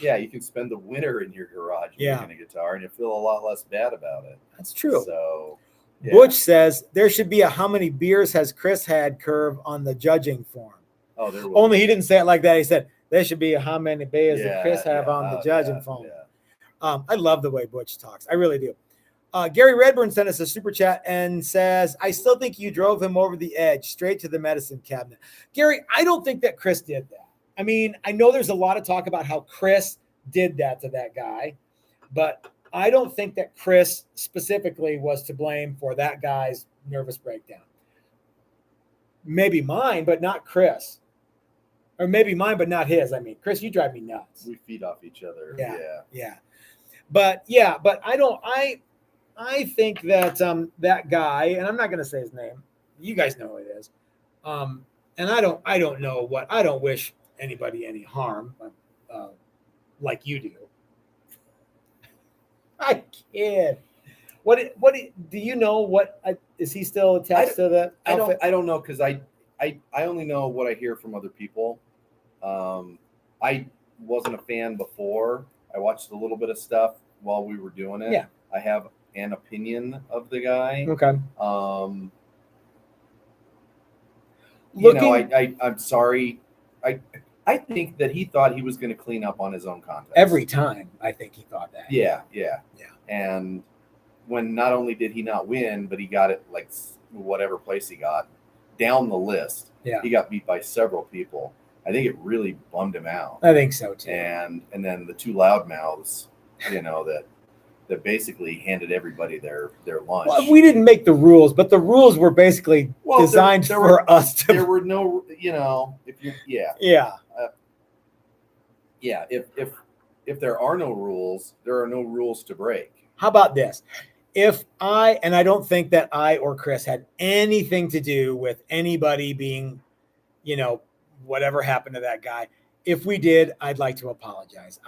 Yeah, you can spend the winter in your garage making a guitar, and you feel a lot less bad about it. That's true. So, yeah. Butch says there should be a "how many beers has Chris had" curve on the judging form. Oh, there was. Only he didn't say it like that. He said there should be a "how many beers did Chris have on the judging form." Yeah. I love the way Butch talks. I really do. Gary Redburn sent us a super chat and says, "I still think you drove him over the edge, straight to the medicine cabinet." Gary, I don't think that Chris did that. I mean, I know there's a lot of talk about how Chris did that to that guy, but I don't think that Chris specifically was to blame for that guy's nervous breakdown. Maybe mine, but not Chris. Or maybe mine, but not his. I mean, Chris, you drive me nuts. We feed off each other. Yeah. But I think that that guy, and I'm not going to say his name. You guys know who it is. And I don't wish anybody any harm, like you do. I kid. What do you know? What is he still attached to the outfit? I don't know, because I only know what I hear from other people. I wasn't a fan before. I watched a little bit of stuff while we were doing it. Yeah. I have an opinion of the guy. Okay. I'm sorry. I think that he thought he was going to clean up on his own contest. Every time, I think he thought that. Yeah. And when not only did he not win, but he got it like whatever place he got down the list. Yeah. He got beat by several people. I think it really bummed him out. I think so too. And then the two loudmouths, that basically handed everybody their lunch. Well, we didn't make the rules, but the rules were basically designed for us to. There were no, if you, if there are no rules, there are no rules to break. How about this? If I don't think that I or Chris had anything to do with anybody being, whatever happened to that guy. If we did, I'd like to apologize.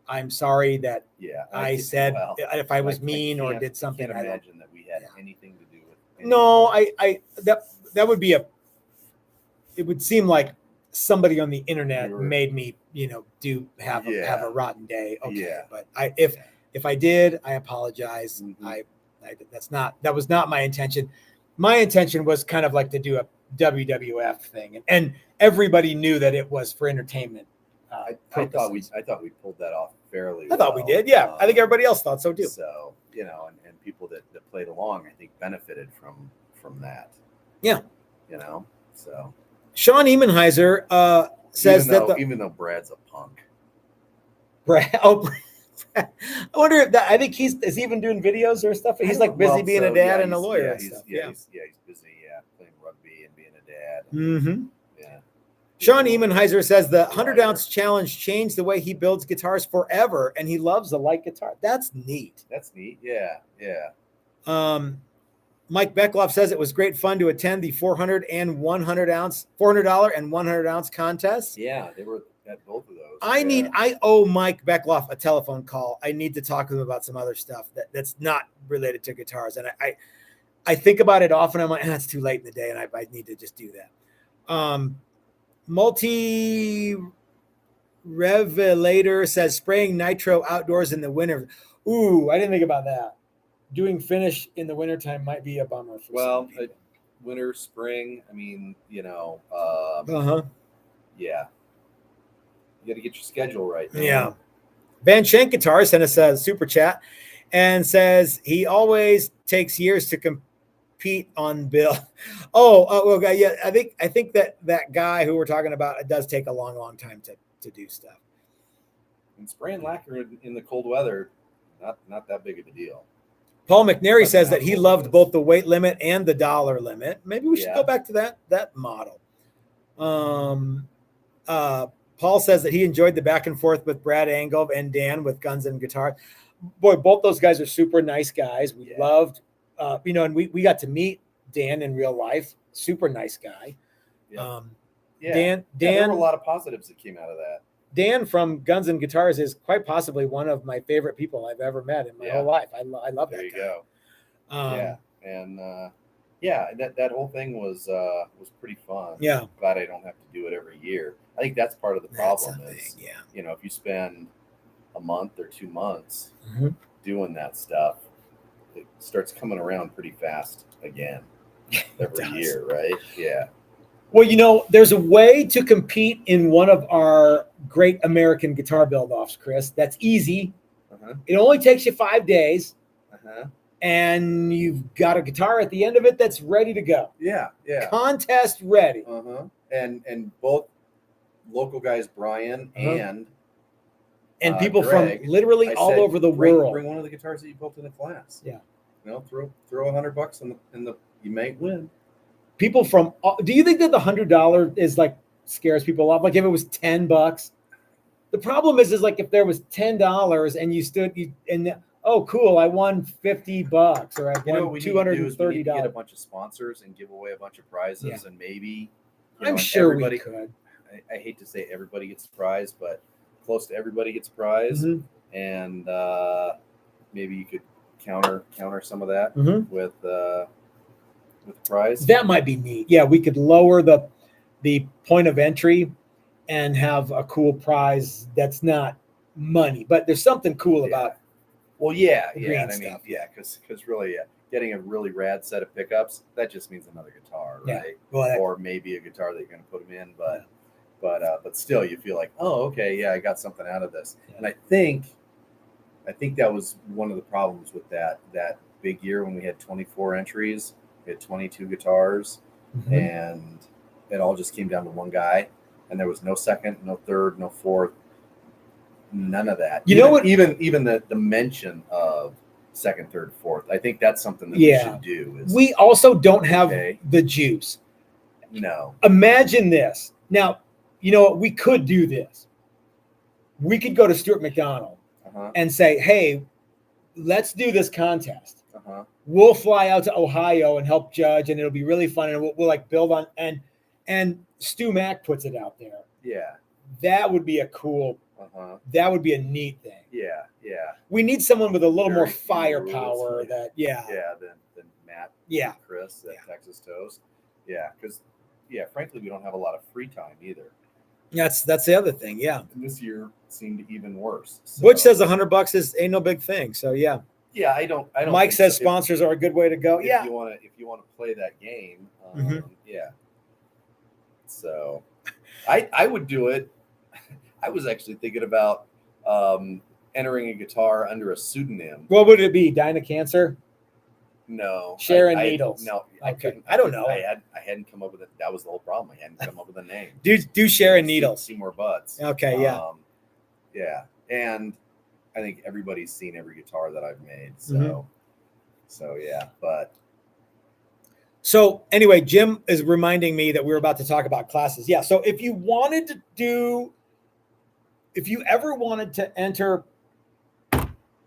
I'm sorry that I said if I was mean or did something. I can't imagine that we had anything to do with it. No, that would be it would seem like somebody on the internet made me, have a rotten day. Okay. Yeah. But if I did, I apologize. Mm-hmm. That was not my intention. My intention was kind of like to do a WWF thing, and everybody knew that it was for entertainment. I thought we pulled that off fairly. I thought we did. Yeah, I think everybody else thought so too. So and people that played along, I think, benefited from that. Yeah. So Sean Emenheiser says even though Brad's a punk. Brad, I wonder if that. I think is he even doing videos or stuff. He's like busy being a dad and a lawyer and stuff. He's busy. Yeah, playing rugby and being a dad. Mm-hmm. Yeah. Sean Emenheiser says the 100-ounce challenge changed the way he builds guitars forever, and he loves the light guitar. That's neat. That's neat. Yeah. Mike Beckloff says it was great fun to attend the $400 and $100 contest. Yeah, they were at both of those. I owe Mike Beckloff a telephone call. I need to talk to him about some other stuff that's not related to guitars. And I think about it often. I'm like, it's too late in the day, and I need to just do that. Multi Revelator says spraying nitro outdoors in the winter. Ooh, I didn't think about that. Doing finish in the wintertime might be a bummer for winter, spring. I mean, yeah. You got to get your schedule right. Man. Yeah. Van Shank Guitar sent us a super chat and says he always takes years to compete on bill. Well, yeah. I think that guy who we're talking about, it does take a long time to do stuff. And spraying lacquer in the cold weather, not that big of a deal. Paul McNary says that he loved both the weight limit and the dollar limit. Maybe we should go back to that model. Paul says that he enjoyed the back and forth with Brad Angle and Dan with Guns and Guitar. Boy, both those guys are super nice guys. We loved, and we got to meet Dan in real life. Super nice guy. Yeah. Dan, there were a lot of positives that came out of that. Dan from Guns and Guitars is quite possibly one of my favorite people I've ever met in my whole life. I love that guy. There you go. That whole thing was pretty fun. Yeah. Glad I don't have to do it every year. I think that's part of the problem is, yeah. If you spend a month or 2 months doing that stuff, it starts coming around pretty fast again every year, right? Yeah. Well, there's a way to compete in one of our great American guitar build-offs, Chris. That's easy. It only takes you 5 days. And you've got a guitar at the end of it that's ready to go. Yeah. Contest ready. And both local guys, Brian and people Greg, from literally all over the world. Bring one of the guitars that you built in the class. Yeah. Throw $100 in the you might win. People from, do you think that the $100 is like scares people off? Like if it was $10, the problem is like if there was $10 and you stood oh cool, I won $50 or I won $230. We need to get a bunch of sponsors and give away a bunch of prizes and maybe I'm sure we could. I hate to say everybody gets a prize, but close to everybody gets a prize, and maybe you could counter some of that with prize. That might be neat. Yeah, we could lower the point of entry and have a cool prize that's not money, but there's something cool about. Well, yeah, because really, getting a really rad set of pickups, that just means another guitar, right? Well, or maybe a guitar that you're going to put them in, but still, you feel like, oh, okay, I got something out of this, and I think that was one of the problems with that big year when we had 24 entries, we had 22 guitars, and it all just came down to one guy, and there was no second, no third, no fourth. None of that. Even the mention of second, third, fourth. I think that's something that we should do. We also don't have the juice. No. Imagine this. Now, we could do this. We could go to Stuart McDonald and say, hey, let's do this contest. We'll fly out to Ohio and help judge, and it'll be really fun. And we'll like build on and Stu Mack puts it out there. Yeah. That would be a cool. That would be a neat thing. Yeah. We need someone with a little more firepower. Than Matt. Chris at Texas Toast. Yeah, because frankly, we don't have a lot of free time either. That's the other thing. Yeah. And this year seemed even worse. So. Butch says $100 ain't no big thing. So yeah. Yeah, I don't. Mike says sponsors are a good way to go. If you want to play that game, yeah. So, I would do it. I was actually thinking about entering a guitar under a pseudonym. What would it be? Dinah Cancer? No. Sharon Needles. No. Okay. I don't know. I hadn't come up with it. That was the whole problem. I hadn't come up with a name. Do Sharon Needles. See more butts. Okay. Yeah. Yeah. And I think everybody's seen every guitar that I've made. So yeah, but. So anyway, Jim is reminding me that we were about to talk about classes. Yeah. So if you ever wanted to enter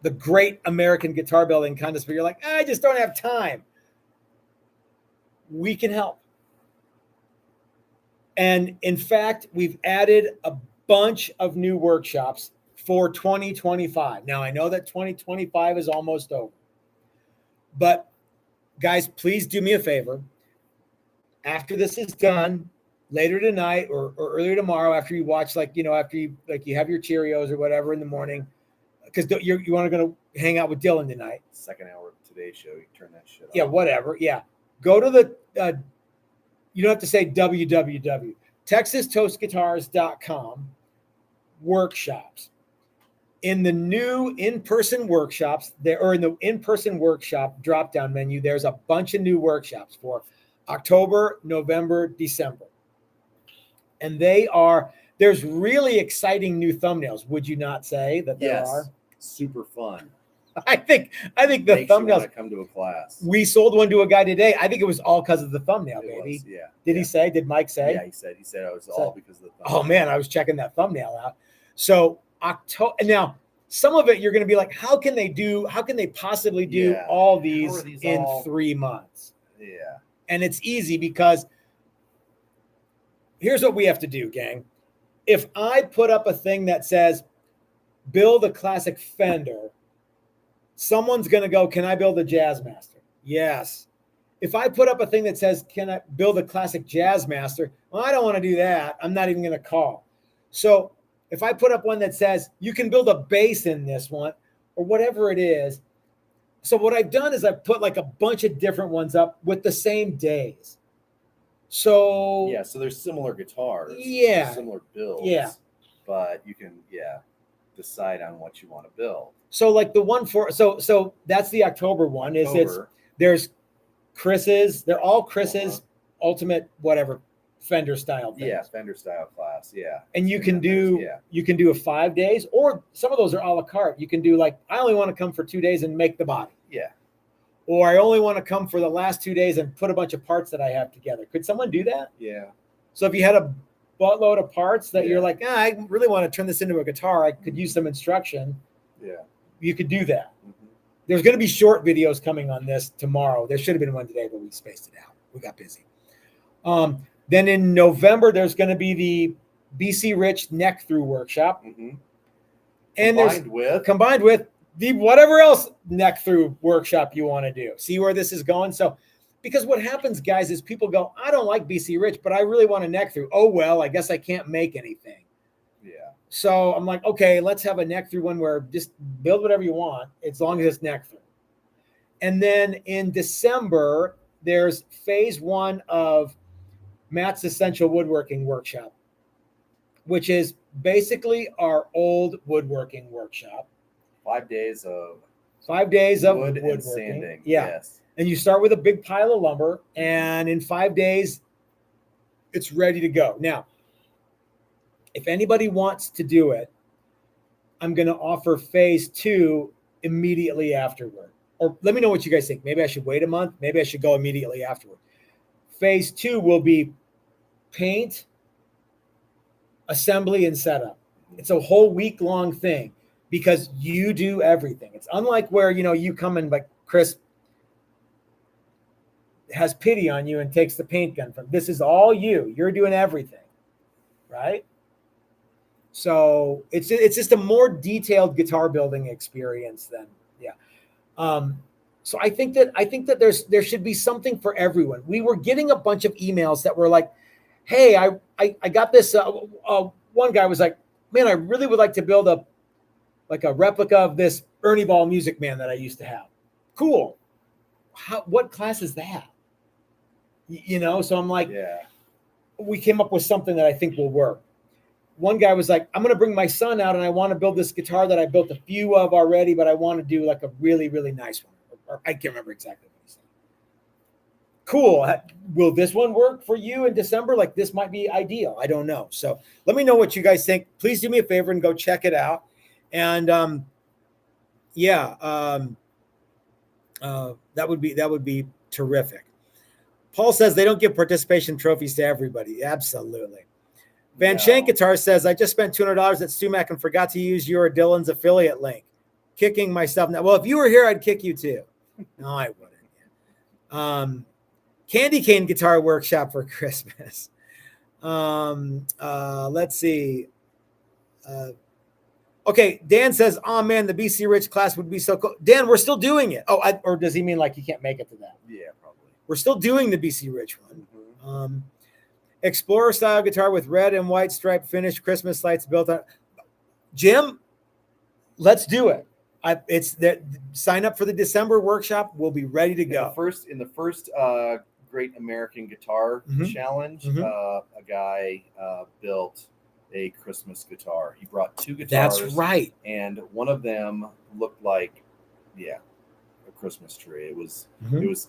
the Great American Guitar Building Contest, but you're like, I just don't have time, we can help. And in fact, we've added a bunch of new workshops for 2025. Now, I know that 2025 is almost over, but guys, please do me a favor. After this is done, later tonight or earlier tomorrow, after you watch, after you have your Cheerios or whatever in the morning, because you want to go hang out with Dylan tonight. Second hour of today's show, you turn that shit off. Yeah, whatever. Yeah. Go to the, you don't have to say www, TexasToastGuitars.com workshops. In the new in-person workshops, in the in-person workshop drop-down menu, there's a bunch of new workshops for October, November, December. And there's really exciting new thumbnails. Would you not say that there are? Super fun. I think the Makes thumbnails. You want to come to a class. We sold one to a guy today. I think it was all because of the thumbnail, baby. Yeah. Did he say? Did Mike say? Yeah, he said it was all because of the thumbnail. Oh man, I was checking that thumbnail out. So October. Now, some of it you're going to be like, how can they possibly do all these in 3 months? Yeah. And it's easy because here's what we have to do, gang. If I put up a thing that says, build a classic Fender, someone's going to go, can I build a Jazzmaster? Yes. If I put up a thing that says, can I build a classic Jazzmaster? Well, I don't want to do that. I'm not even going to call. So if I put up one that says, you can build a bass in this one or whatever it is. So what I've done is I've put like a bunch of different ones up with the same days. So so there's similar guitars. Yeah. Similar builds. Yeah. But you can, decide on what you want to build. So like the one so that's the October one. There's Chris's, they're all Chris's ultimate whatever Fender style things. Yeah, Fender style class. Yeah. And you can do a 5 days, or some of those are a la carte. You can do like, I only want to come for 2 days and make the body. Yeah. Or I only want to come for the last 2 days and put a bunch of parts that I have together. Could someone do that? Yeah. So if you had a buttload of parts that you're like, I really want to turn this into a guitar, I could use some instruction. Yeah. You could do that. Mm-hmm. There's going to be short videos coming on this tomorrow. There should have been one today, but we spaced it out. We got busy. Then in November, there's going to be the BC Rich neck through workshop. Mm-hmm. And combined with the whatever else neck through workshop you want to do. See where this is going? So, because what happens, guys, is people go, I don't like BC Rich, but I really want a neck through. Oh, well, I guess I can't make anything. Yeah. So I'm like, okay, let's have a neck through one where just build whatever you want, as long as it's neck through. And then in December, there's phase 1 of Matt's Essential Woodworking Workshop, which is basically our old woodworking workshop. 5 days of wood and sanding. Yeah. Yes. And you start with a big pile of lumber, and in 5 days, it's ready to go. Now, if anybody wants to do it, I'm going to offer phase 2 immediately afterward. Or let me know what you guys think. Maybe I should wait a month. Maybe I should go immediately afterward. Phase 2 will be paint, assembly, and setup. It's a whole week-long thing because you do everything. It's unlike where, you come in, like Chris has pity on you and takes the paint gun from. This is all you. You're doing everything, right? So it's just a more detailed guitar building experience than So I think that there should be something for everyone. We were getting a bunch of emails that were like, hey, I got this. One guy was like, man, I really would like to build a replica of this Ernie Ball Music Man that I used to have. Cool. What class is that? So I'm like, we came up with something that I think will work. One guy was like, I'm going to bring my son out and I want to build this guitar that I built a few of already, but I want to do like a really, really nice one. Or I can't remember exactly what he said. Cool. Will this one work for you in December? Like, this might be ideal. I don't know. So let me know what you guys think. Please do me a favor and go check it out. And Yeah. That would be terrific. Paul says they don't give participation trophies to everybody. Absolutely. Van Shank Guitar says, I just spent $200 at Sumac and forgot to use your Dylan's affiliate link. Kicking myself now. Well, if you were here, I'd kick you too. No, I wouldn't. Candy Cane Guitar Workshop for Christmas. Let's see. Okay, Dan says, oh man, the BC Rich class would be so cool. Dan, we're still doing it. Oh, or does he mean like you can't make it to that? Yeah, probably. We're still doing the BC Rich one. Explorer style guitar with red and white striped finish, Christmas lights built on. Jim, let's do it. It's that. Sign up for the December workshop. We'll be ready to go. In the first Great American Guitar Challenge, a guy built a Christmas guitar. He brought 2 guitars. That's right. And one of them looked like, a Christmas tree. It was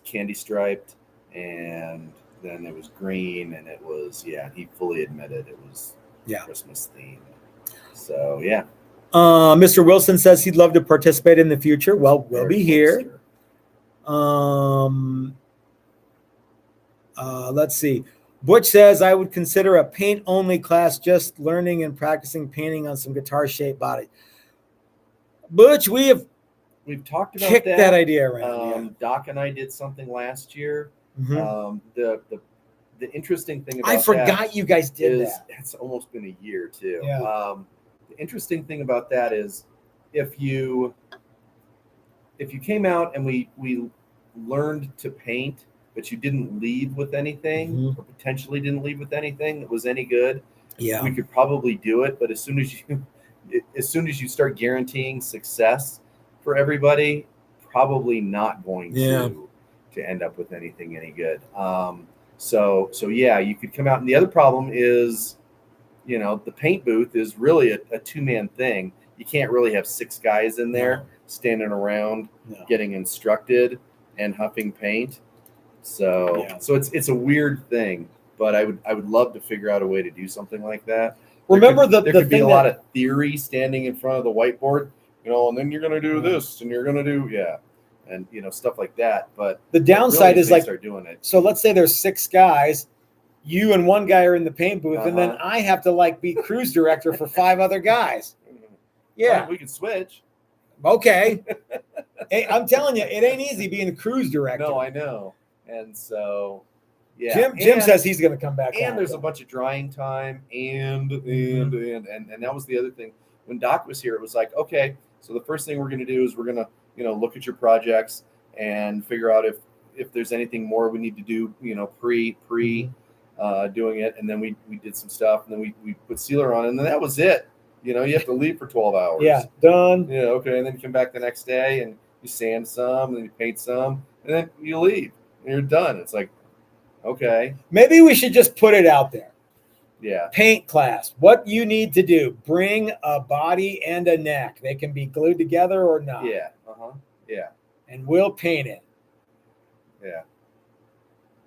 candy striped, and then it was green, and it was he fully admitted it was Christmas themed. So Mr. Wilson says he'd love to participate in the future. Well, we'll be here. Let's see. Butch says I would consider a paint only class, just learning and practicing painting on some guitar shaped body. Butch, we've talked about kicked that idea around. Doc and I did something last year. The interesting thing about I forgot you guys did that. It's almost been a year too. Yeah. The interesting thing about that is if you came out and we learned to paint, but you didn't leave with anything, or potentially didn't leave with anything that was any good, we could probably do it. But as soon as you start guaranteeing success for everybody, probably not going to end up with anything any good. So you could come out, and the other problem is, the paint booth is really a 2-man thing. You can't really have 6 guys in there standing around getting instructed and huffing paint. So it's a weird thing, but I would love to figure out a way to do something like that. Remember there could be a lot of theory standing in front of the whiteboard, and then you're going to do this, and you're going to do and stuff like that. But the downside is like, start doing it. So let's say there's 6 guys, you and 1 guy are in the paint booth, and then I have to be cruise director for 5 other guys. Yeah, we can switch. Okay. Hey, I'm telling you, it ain't easy being a cruise director. No, I know. And so, Jim says he's going to come back. And there's a bunch of drying time, and that was the other thing. When Doc was here, it was like, okay, so the first thing we're going to do is we're going to look at your projects and figure out if there's anything more we need to do, pre doing it. And then we did some stuff, and then we put sealer on, and then that was it. You have to leave for 12 hours. Yeah, done. Okay, and then you come back the next day and you sand some, and then you paint some, and then you leave. And you're done. It's like, okay. Maybe we should just put it out there. Yeah. Paint class. What you need to do, bring a body and a neck. They can be glued together or not. Yeah. Yeah. And we'll paint it. Yeah.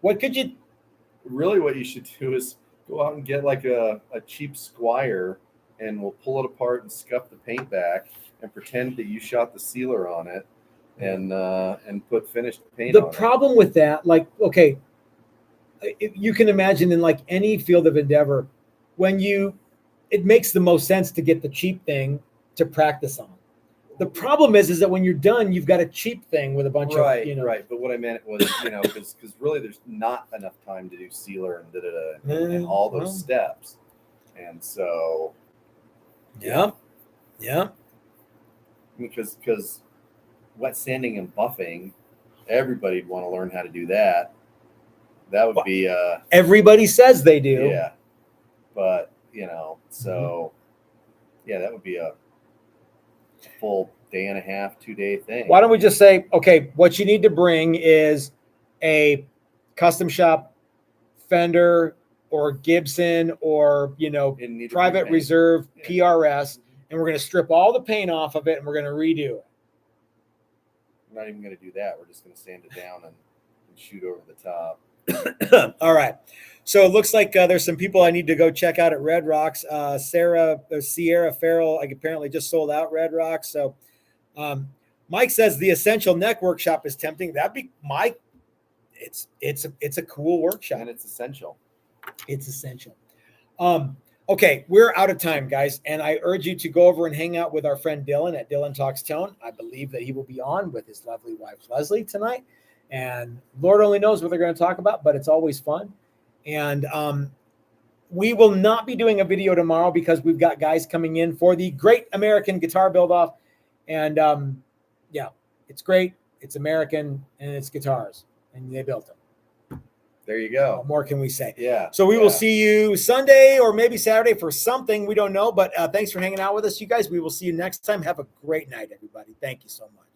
What you should do is go out and get like a cheap Squire, and we'll pull it apart and scuff the paint back and pretend that you shot the sealer on it. And put finished paint on it. The problem with that, you can imagine in any field of endeavor, it makes the most sense to get the cheap thing to practice on. The problem is that when you're done, you've got a cheap thing with a bunch of right. But what I meant was, because really there's not enough time to do sealer and and all those steps, and so yeah. Because wet sanding and buffing, everybody'd want to learn how to do that. That would be everybody says they do. Yeah. But, so that would be a full day and a half, 2-day thing. Why don't we just say, okay, what you need to bring is a custom shop Fender or Gibson or, private reserve PRS, and we're going to strip all the paint off of it and we're going to redo it. We're not even going to do that. We're just going to sand it down and shoot over the top. All right. So it looks like there's some people I need to go check out at Red Rocks. Sierra Farrell apparently just sold out Red Rocks. So Mike says the Essential Neck Workshop is tempting. That'd be my. It's a cool workshop, and it's essential. It's essential. Okay, we're out of time, guys, and I urge you to go over and hang out with our friend Dylan at Dylan Talks Tone. I believe that he will be on with his lovely wife Leslie tonight, and Lord only knows what they're going to talk about, but it's always fun. And we will not be doing a video tomorrow because we've got guys coming in for the Great American Guitar Build-Off, and yeah, it's great, it's American, and it's guitars, and they built them. There you go. What more can we say? Yeah. So we will see you Sunday or maybe Saturday for something. We don't know, but thanks for hanging out with us, you guys. We will see you next time. Have a great night, everybody. Thank you so much.